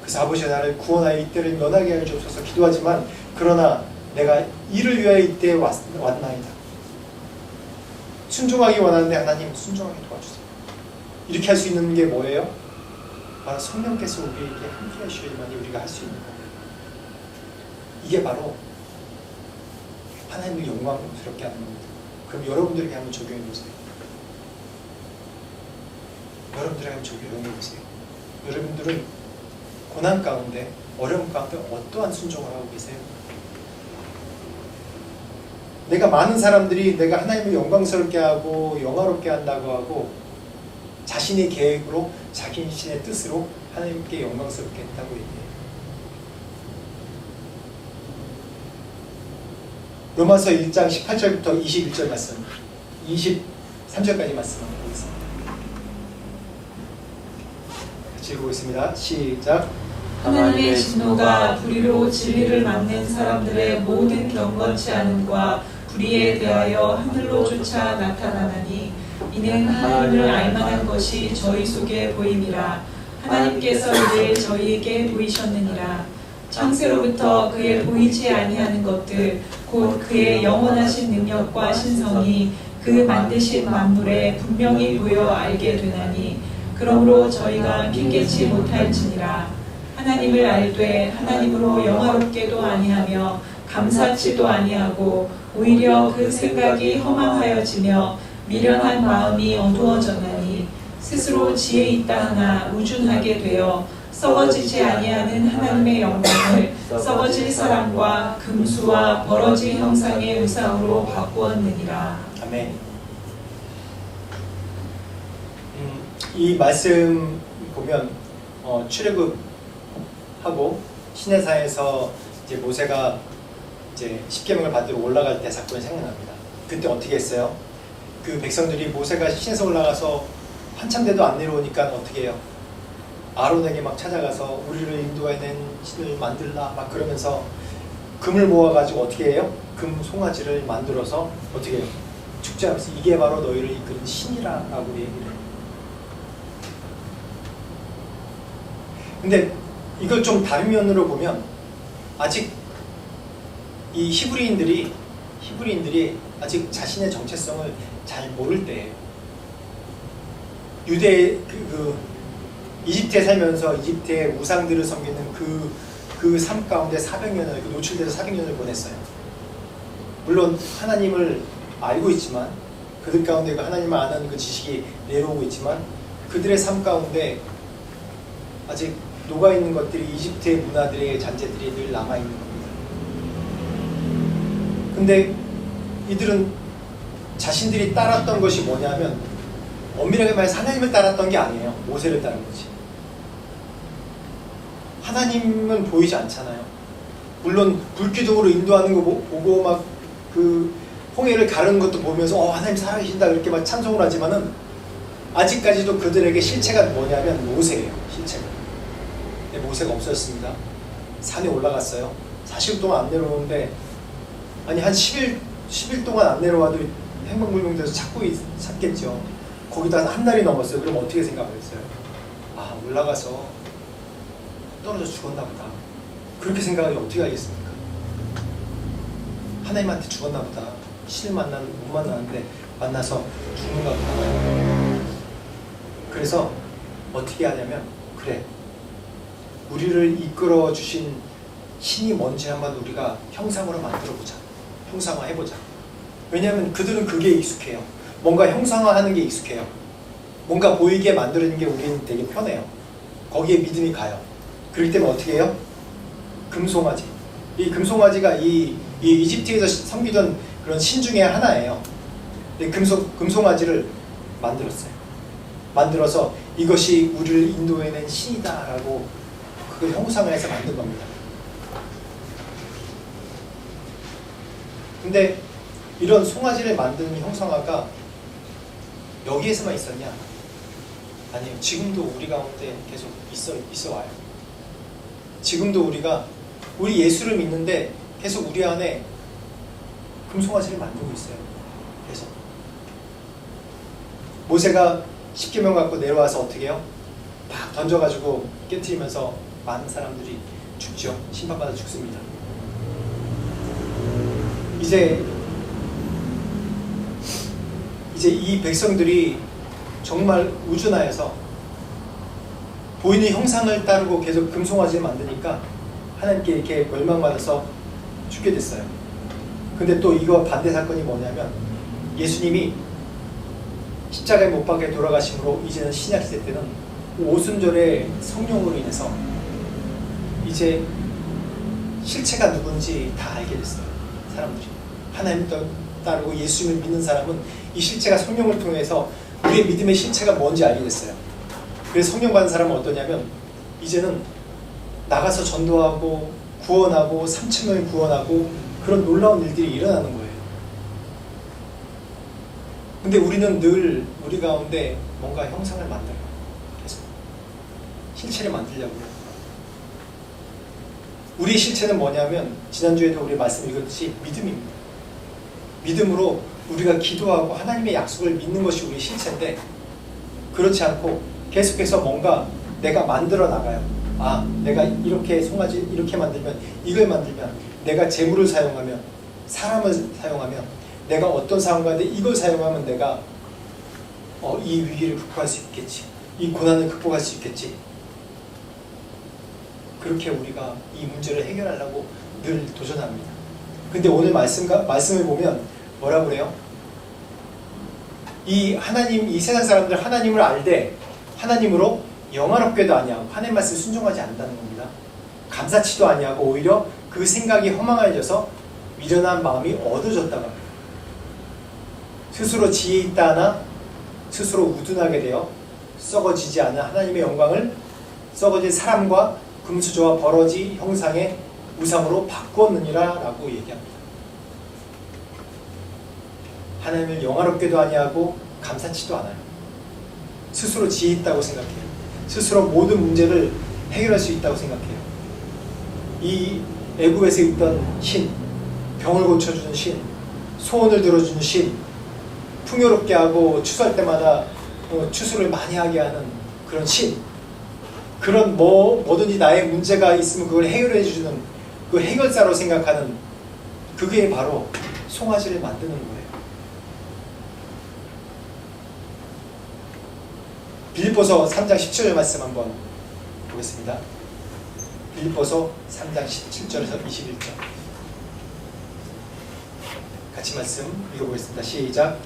그래서 아버지 나를 구원하여 이때를 면하게 하여 주옵소서 기도하지만 그러나 내가 이를 위하여 이때에 왔나이다. 순종하기 원하는데 하나님 순종하게 도와주세요. 이렇게 할 수 있는 게 뭐예요? 바로 성령께서 우리에게 함께 하셔야만이 우리가 할 수 있는 거예요. 이게 바로 하나님을 영광스럽게 하는 겁니다. 그럼 여러분들에게 한번 적용해 보세요. 여러분들에게 한번 적용해 보세요. 여러분들은 고난 가운데, 어려움 가운데 어떠한 순종을 하고 계세요? 내가 많은 사람들이 내가 하나님을 영광스럽게 하고 영화롭게 한다고 하고 자신의 계획으로 자신의 뜻으로 하나님께 영광스럽게 했다고 얘기해요. 로마서 1장 18절부터 21절 말씀, 23절까지 말씀 한번 보겠습니다. 같이 읽어보겠습니다. 시작. 하나님의 진노가 불의로 진리를 막는 사람들의 모든 경건치 않음과 불의에 대하여 하늘로조차 나타나나니 이는 하나님을 알만한 것이 저희 속에 보임이라. 하나님께서 이를 저희에게 보이셨느니라. 창세로부터 그의 보이지 아니하는 것들 곧 그의 영원하신 능력과 신성이 그 만드신 만물에 분명히 보여 알게 되나니 그러므로 저희가 핑계치 못할지니라. 하나님을 알되 하나님으로 영화롭게도 아니하며 감사치도 아니하고 오히려 그 생각이 허망하여지며 미련한 마음이 어두워졌나니 스스로 지혜 있다 하나 우준하게 되어 썩어지지 아니하는 하나님의 영광을 썩어질 사람과 금수와 버러지 형상의 의상으로 바꾸었느니라. 아멘. 이 말씀 보면 출애굽하고 시내산에서 이제 모세가 이제 십계명을 받으러 올라갈 때 사건이 생각납니다. 그때 어떻게 했어요? 그 백성들이 모세가 시내산 올라가서 한참 돼도 안 내려오니까 어떻게 해요? 아론에게 막 찾아가서 우리를 인도해낸 신을 만들라 막 그러면서 금을 모아가지고 어떻게 해요? 금 송아지를 만들어서 어떻게 해요? 축제하면서 이게 바로 너희를 이끄는 신이라고 얘기를 해요. 근데 이걸 좀 다른 면으로 보면 아직 이 히브리인들이 아직 자신의 정체성을 잘 모를 때예요. 유대 이집트에 살면서 이집트의 우상들을 섬기는 그 삶 가운데 400년을 노출돼서 400년을 보냈어요. 물론 하나님을 알고 있지만 그들 가운데 하나님을 아는 그 지식이 내려오고 있지만 그들의 삶 가운데 아직 녹아있는 것들이 이집트의 문화들의 잔재들이 늘 남아있는 겁니다. 근데 이들은 자신들이 따랐던 것이 뭐냐면 엄밀하게 말해서 하나님을 따랐던 게 아니에요. 모세를 따른 거지. 하나님은 보이지 않잖아요. 물론 불기둥으로 인도하는 거 보고 막 그 홍해를 가르는 것도 보면서 하나님 살아계신다 그렇게 막 찬송을 하지만은 아직까지도 그들에게 실체가 뭐냐면 모세예요. 실체가. 근데 모세가 없었습니다. 산에 올라갔어요. 40일 동안 안 내려오는데 아니 한 10일 동안 안 내려와도 행방불명돼서 찾겠죠. 거기다 한 달이 넘었어요. 그럼 어떻게 생각하겠어요? 아, 올라가서 떨어져 죽었나 보다. 그렇게 생각하면 어떻게 하겠습니까? 하나님한테 죽었나 보다. 신을 못 만나는데 만나서 죽는가 보다. 그래서 어떻게 하냐면 그래, 우리를 이끌어 주신 신이 뭔지 한번 우리가 형상으로 만들어보자. 형상화해보자. 왜냐하면 그들은 그게 익숙해요. 뭔가 형상화하는 게 익숙해요. 뭔가 보이게 만들어지는 게 우리는 되게 편해요. 거기에 믿음이 가요. 그렇기 때문에 어떻게 해요? 금송아지. 이 금송아지가 이 이집트에서 섬기던 그런 신 중에 하나예요. 금송아지를 만들었어요. 만들어서 이것이 우리를 인도해낸 신이다라고 그걸 형상을 해서 만든 겁니다. 근데 이런 송아지를 만드는 형상화가 여기에서만 있었냐? 아니요. 지금도 우리 가운데 계속 있어 와요. 지금도 우리 예수를 믿는데 계속 우리 안에 금송아지를 만들고 있어요. 계속. 모세가 십계명 갖고 내려와서 어떻게 해요? 막 던져가지고 깨트리면서 많은 사람들이 죽죠. 심판받아 죽습니다. 이제 이제 이 백성들이 정말 우준하여서 보이는 형상을 따르고 계속 금송아지를 만드니까 하나님께 이렇게 멸망받아서 죽게 됐어요. 근데 또 이거 반대 사건이 뭐냐면 예수님이 십자가에 못 박혀 돌아가심으로 이제는 신약시대 때는 오순절의 성령으로 인해서 이제 실체가 누군지 다 알게 됐어요. 사람들이 하나님 따르고 예수님을 믿는 사람은 이 실체가 성령을 통해서 우리의 믿음의 실체가 뭔지 알게 됐어요. 그래서 성령 받은 사람은 어떠냐면 이제는 나가서 전도하고 구원하고 3,000명을 구원하고 그런 놀라운 일들이 일어나는 거예요. 근데 우리는 늘 우리 가운데 뭔가 형상을 만들어요. 계속 실체를 만들려고요. 우리의 실체는 뭐냐면 지난주에도 우리 말씀 읽었듯이 믿음입니다. 믿음으로 우리가 기도하고 하나님의 약속을 믿는 것이 우리의 실체인데 그렇지 않고 계속해서 뭔가 내가 만들어 나가요. 아, 내가 이렇게 송아지 이렇게 만들면 이걸 만들면 내가 재물을 사용하면 사람을 사용하면 내가 어떤 상황 가운데 이걸 사용하면 내가 이 위기를 극복할 수 있겠지. 이 고난을 극복할 수 있겠지. 그렇게 우리가 이 문제를 해결하려고 늘 도전합니다. 근데 오늘 말씀을 보면 뭐라고 그래요? 이 하나님, 이 세상 사람들 하나님을 알되 하나님으로 영화롭게도 아니하고 하나님 말씀 순종하지 않는다는 겁니다. 감사치도 아니하고 오히려 그 생각이 허망해져서 미련한 마음이 어두워졌다고 합니다. 스스로 지혜 있다 하나 스스로 우둔하게 되어 썩어지지 않은 하나님의 영광을 썩어진 사람과 금수저와 버러지 형상의 우상으로 바꾸었느니라 라고 얘기합니다. 하나님을 영화롭게도 아니하고 감사치도 않아요. 스스로 지혜 있다고 생각해요. 스스로 모든 문제를 해결할 수 있다고 생각해요. 이 애굽에서 있던 신, 병을 고쳐주는 신, 소원을 들어주는 신, 풍요롭게 하고 추수할 때마다 추수를 많이 하게 하는 그런 신, 그런 뭐든지 나의 문제가 있으면 그걸 해결해 주는 그 해결사로 생각하는 그게 바로 송아지를 만드는 거예요. 빌립보서 3장 17절 말씀 한번 보겠습니다. 빌립보서 3장 17절에서 21절 같이 말씀 읽어보겠습니다. 시작.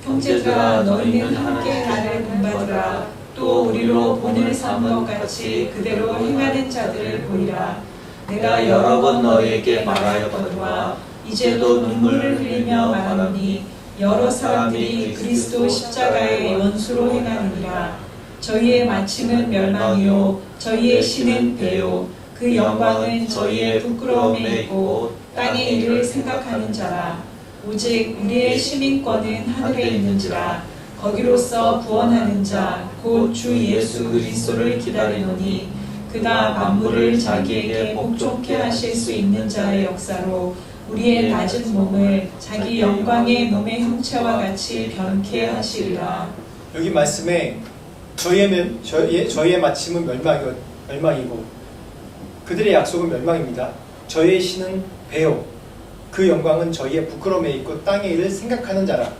형제들아 너희는 함께 나를 본받으라. 또 우리로 본을 삼은 것 같이 그대로 행하는 자들을 보이라. 내가 여러 번 너희에게 말하였거니와 이제도 눈물을 흘리며 말하노니 여러 사람들이 그리스도 십자가의 원수로 행하느니라. 저희의 마침은 멸망이요 저희의 신은 배요 그 영광은 저희의 부끄러움에 있고 땅의 일을 생각하는 자라. 오직 우리의 시민권은 하늘에 있는지라. 거기로서 구원하는 자 곧 주 예수 그리스도를 기다리노니 그가 만물을 자기에게 복종케 하실 수 있는 자의 역사로 우리의 낮은 몸을 자기 영광의 몸의 형체와 같이 변케 하시리라. 여기 말씀에 저희의 마침은 멸망이고 그들의 약속은 멸망입니다. 저희의 신은 배요 그 영광은 저희의 부끄러움에 있고 땅의 일을 생각하는 자라.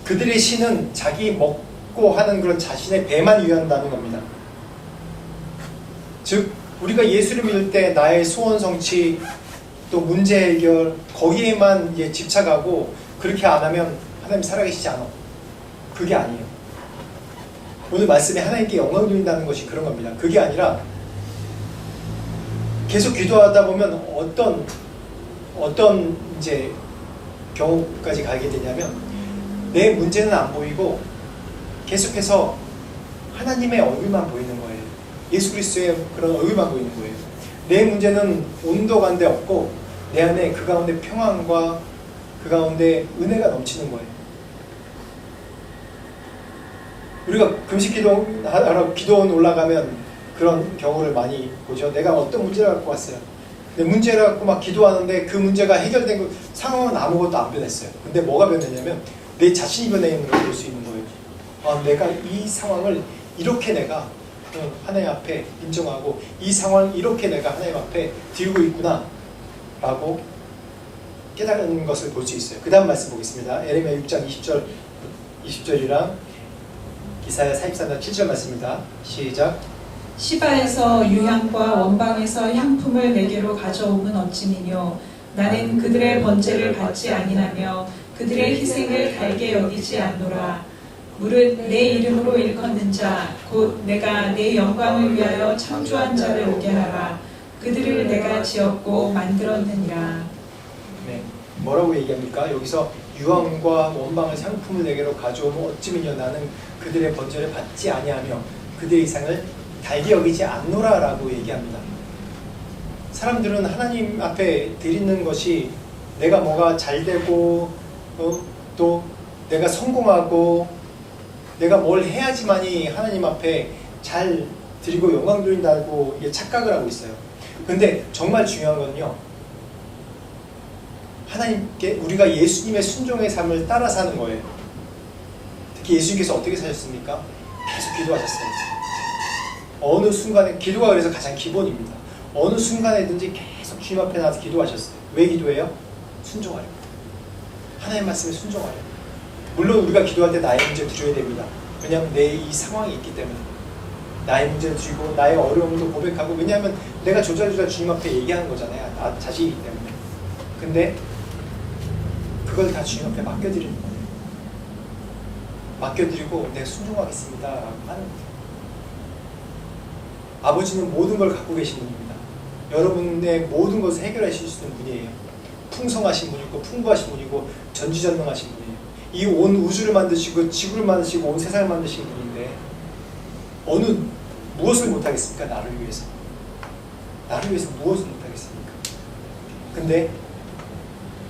그들의 신은 자기 먹고 하는 그런 자신의 배만 위한다는 겁니다. 즉 우리가 예수를 믿을 때 나의 소원 성취 또 문제 해결 거기에만 집착하고 그렇게 안 하면 하나님 살아계시지 않아. 그게 아니에요. 오늘 말씀에 하나님께 영광 돌린다는 것이 그런 겁니다. 그게 아니라 계속 기도하다 보면 어떤 이제 경우까지 가게 되냐면 내 문제는 안 보이고 계속해서 하나님의 얼굴만 보이는 거예요. 예수 그리스도의 그런 얼굴만 보이는 거예요. 내 문제는 온도 가운데 없고 내 안에 그 가운데 평안과 그 가운데 은혜가 넘치는 거예요. 우리가 금식 기도하러 기도원 올라가면 그런 경우를 많이 보죠. 내가 어떤 문제를 갖고 왔어요. 내 문제를 갖고 막 기도하는데 그 문제가 해결된 거 상황은 아무것도 안 변했어요. 근데 뭐가 변했냐면 내 자신이 변해 있는 걸 볼 수 있는 거예요. 아, 내가 이 상황을 이렇게 내가 하나님 앞에 인정하고 이 상황을 이렇게 내가 하나님 앞에 들고 있구나 라고 깨달은 것을 볼 수 있어요. 그 다음 말씀 보겠습니다. 에레미야 6장 20절부터 20절이랑 이사야 44장 7절 말씀입니다. 시작. 시바에서 유향과 원방에서 향품을 내게로 가져오면 어찌니뇨. 나는 그들의 번제를 받지 아니하며 그들의 희생을 달게 여기지 않노라. 무릇 내 이름으로 일컫는 자 곧 내가 내 영광을 위하여 창조한 자를 오게 하라. 그들을 내가 지었고 만들었느니라. 네, 뭐라고 얘기합니까? 여기서 유황과 원방의 상품을 내게로 가져오면 어찌미뇨. 나는 그들의 번제를 받지 아니하며 그들의 이상을 달게 여기지 않노라라고 얘기합니다. 사람들은 하나님 앞에 드리는 것이 내가 뭐가 잘 되고 또 내가 성공하고 내가 뭘 해야지만이 하나님 앞에 잘 드리고 영광 돌린다고 착각을 하고 있어요. 근데 정말 중요한 건요, 하나님께 우리가 예수님의 순종의 삶을 따라 사는 거예요. 특히 예수님께서 어떻게 사셨습니까? 계속 기도하셨어요. 어느 순간에, 기도가 그래서 가장 기본입니다. 어느 순간에든지 계속 주님 앞에 나와서 기도하셨어요. 왜 기도해요? 순종하려고. 하나님 말씀에 순종하려고. 물론 우리가 기도할 때 나의 문제를 드려야 됩니다. 왜냐하면 내 이 상황이 있기 때문에. 나의 문제를 드리고 나의 어려움도 고백하고, 왜냐하면 내가 조잘조잘 주님 앞에 얘기하는 거잖아요. 나 자신이기 때문에. 근데 그걸 다 주님 앞에 맡겨드리는 거예요. 맡겨드리고 내가 순종하겠습니다 라고 하는 거예요. 아버지는 모든 걸 갖고 계신 분입니다. 여러분의 모든 것을 해결해 주실 수 있는 분이에요. 풍성하신 분이고 풍부하신 분이고 전지전능하신 분이에요. 이 온 우주를 만드시고 지구를 만드시고 온 세상을 만드신 분인데 무엇을 못하겠습니까? 나를 위해서. 나를 위해서 무엇을 못하겠습니까? 근데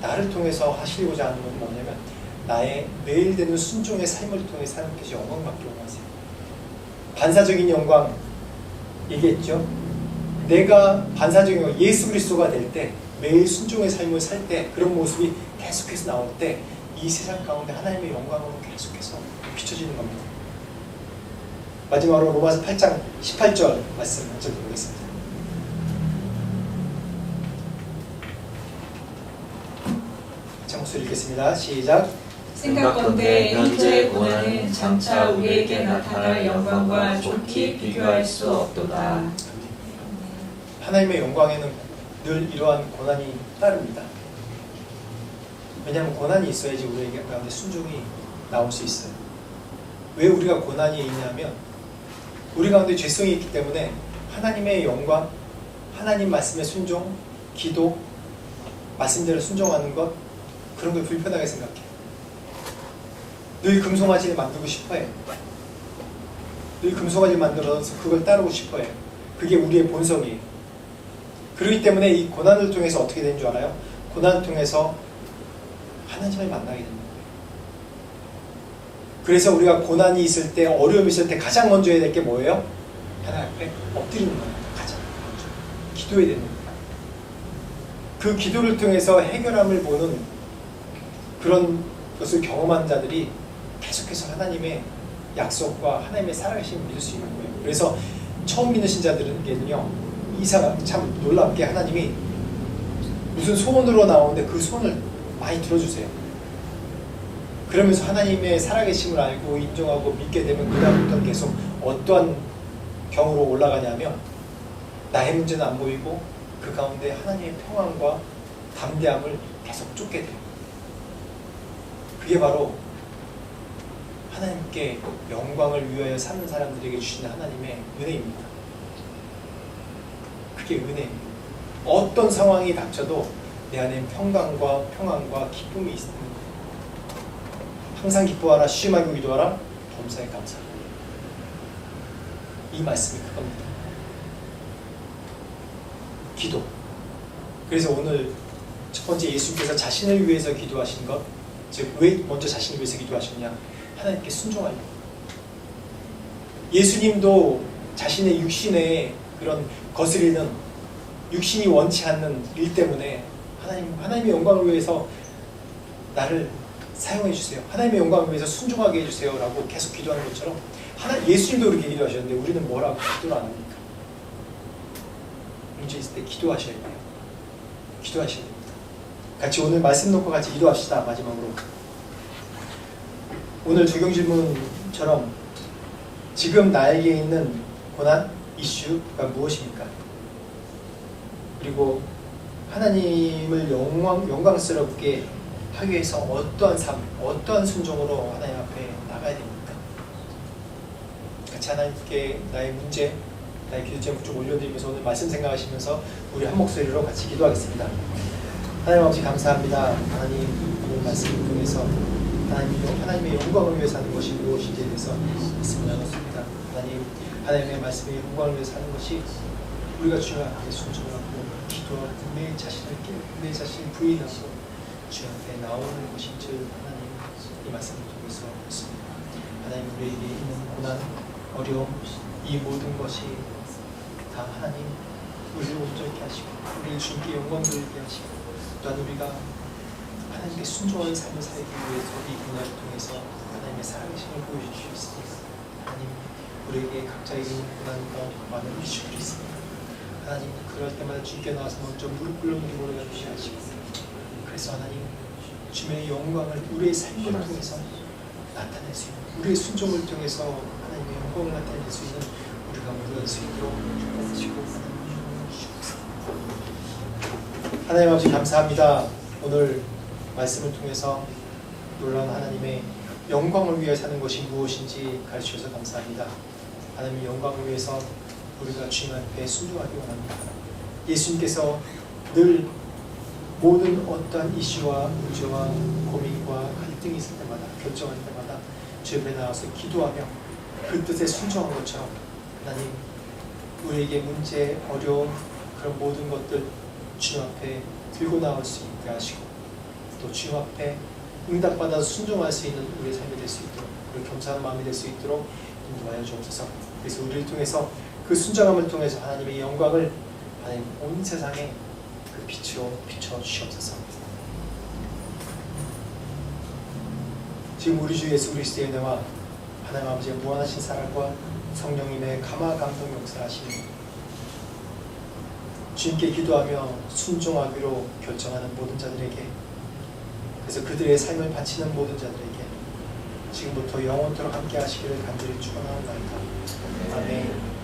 나를 통해서 하시고자 하는 건 뭐냐면 나의 매일 되는 순종의 삶을 통해서 하나님께서 영광받기 원하세요. 반사적인 영광 얘기했죠. 내가 반사적인 영광, 예수 그리스도가 될 때, 매일 순종의 삶을 살 때, 그런 모습이 계속해서 나올 때 이 세상 가운데 하나님의 영광으로 계속해서 비춰지는 겁니다. 마지막으로 로마서 8장 18절 말씀 먼저 보겠습니다. 자, 목소리 읽겠습니다. 시작. 생각건대 현재의 고난은 장차 우리에게 나타날 영광과 좋게 비교할 수 없도다. 하나님의 영광에는 늘 이러한 고난이 따릅니다. 왜냐하면 고난이 있어야지 우리에게 가운데 순종이 나올 수 있어요. 왜 우리가 고난이 있냐면 우리 가운데 죄성이 있기 때문에 하나님의 영광, 하나님 말씀의 순종, 기도, 말씀대로 순종하는 것, 그런 걸 불편하게 생각해요. 늘 금송아지를 만들고 싶어해요. 늘 금송아지를 만들어서 그걸 따르고 싶어해요. 그게 우리의 본성이에요. 그렇기 때문에 이 고난을 통해서 어떻게 되는 줄 알아요? 고난을 통해서 하나님을 만나게 됩니다. 그래서 우리가 고난이 있을 때, 어려움이 있을 때 가장 먼저 해야 될 게 뭐예요? 하나님 앞에 엎드리는 거예요. 가장 먼저 기도해야 되는 거예요. 그 기도를 통해서 해결함을 보는 그런 것을 경험한 자들이 계속해서 하나님의 약속과 하나님의 살아계심을 믿을 수 있는 거예요. 그래서 처음 믿으신 자들에게는요, 이사가 참 놀랍게 하나님이 무슨 소원으로 나오는데 그 소원을 많이 들어주세요. 그러면서 하나님의 살아계심을 알고 인정하고 믿게 되면 그다음부터는 계속 어떠한 경우로 올라가냐면 나의 문제는 안 보이고 그 가운데 하나님의 평안과 담대함을 계속 쫓게 돼요. 그게 바로 하나님께 영광을 위하여 사는 사람들에게 주시는 하나님의 은혜입니다. 그게 은혜입니다. 어떤 상황이 닥쳐도 내 안에 평강과 평안과 기쁨이 있는 거예요. 항상 기뻐하라, 쉬지 말고 기도하라, 범사에 감사하라. 이 말씀이 그겁니다. 기도. 그래서 오늘 첫 번째 예수께서 자신을 위해서 기도하신 것, 즉 왜 먼저 자신을 위해서 기도하셨냐? 하나님께 순종하려고. 예수님도 자신의 육신의 그런 거스리는 육신이 원치 않는 일 때문에 하나님의 영광을 위해서 나를 사용해 주세요. 하나님의 영광을 위해서 순종하게 해주세요 라고 계속 기도하는 것처럼 예수님도 그렇게 기도하셨는데 우리는 뭐라고 기도를 안 합니까? 문제 있을 때 기도하셔야 돼요. 기도하셔야 됩니다. 같이 오늘 말씀 놓고 같이 기도합시다. 마지막으로 오늘 적용 질문처럼 지금 나에게 있는 고난, 이슈가 무엇입니까? 그리고 하나님을 영광스럽게 하기 위해서 어떠한 삶, 어떠한 순종으로 하나님 앞에 나가야 됩니까? 같이 하나님께 나의 문제, 나의 기도 제목 좀 올려드리면서 오늘 말씀 생각하시면서 우리 한 목소리로 같이 기도하겠습니다. 하나님 아버지 감사합니다. 하나님 오늘 말씀을 통해서 하나님의 영광을 위해서 하는 것이 무엇인지에 대해서 말씀을 나눴습니다. 하나님의 말씀에 영광을 위해서 하는 것이 우리가 주님 앞에 순종하고 기도하고 내 자신을 부인하고 주님 앞에 나오는 것인 줄 하나님 이 말씀을 통해서 했습니다. 하나님 우리에게 있는 고난, 어려움 이 모든 것이 다 하나님 우리를 온전케 하시고 우리를 주님께 영광 돌리게 하시고 또한 우리가 하나님께 순종하는 삶을 살기 위해서 이 고난을 통해서 하나님의 살아계심을 보여주실 수 있습니다. 하나님 우리에게 각자에게 있는 고난과 많은 이슈들이 있습니다. 하나님 그럴 때마다 주님께 나와서 먼저 무릎 꿇는 기도를 하시고 그래서 하나님 주님의 영광을 우리의 삶을 통해서 나타낼 수 있는 우리의 순종을 통해서 하나님의 영광을 나타낼 수 있는 우리가 모두 수 있도록 축복하시고 하나님 아버지 감사합니다. 오늘 말씀을 통해서 놀라운 하나님의 영광을 위해 사는 것이 무엇인지 가르치셔서 감사합니다. 하나님의 영광을 위해서 우리가 주님 앞에 순종하기 원합니다. 예수님께서 늘 모든 어떠한 이슈와 문제와 고민과 갈등이 있을 때마다 결정할 때마다 주 앞에 나와서 기도하며 그 뜻에 순종한 것처럼 하나님 우리에게 문제, 어려움 그런 모든 것들 주님 앞에 들고 나올 수 있게 하시고 또 주님 앞에 응답받아 순종할 수 있는 우리의 삶이 될 수 있도록 우리 겸손한 마음이 될 수 있도록 인도하여 주옵소서. 그래서 우리를 통해서 그 순종함을 통해서 하나님의 영광을 하나님 온 세상에 그 빛으로 비춰 주시옵소서. 지금 우리 주 예수 그리스도의 은혜와 하나님 아버지의 무한하신 사랑과 성령님의 감화 감동 역사하시는 주님께 기도하며 순종하기로 결정하는 모든 자들에게 그래서 그들의 삶을 바치는 모든 자들에게 지금부터 영원토록 함께 하시기를 간절히 축원하옵나이다. 아멘.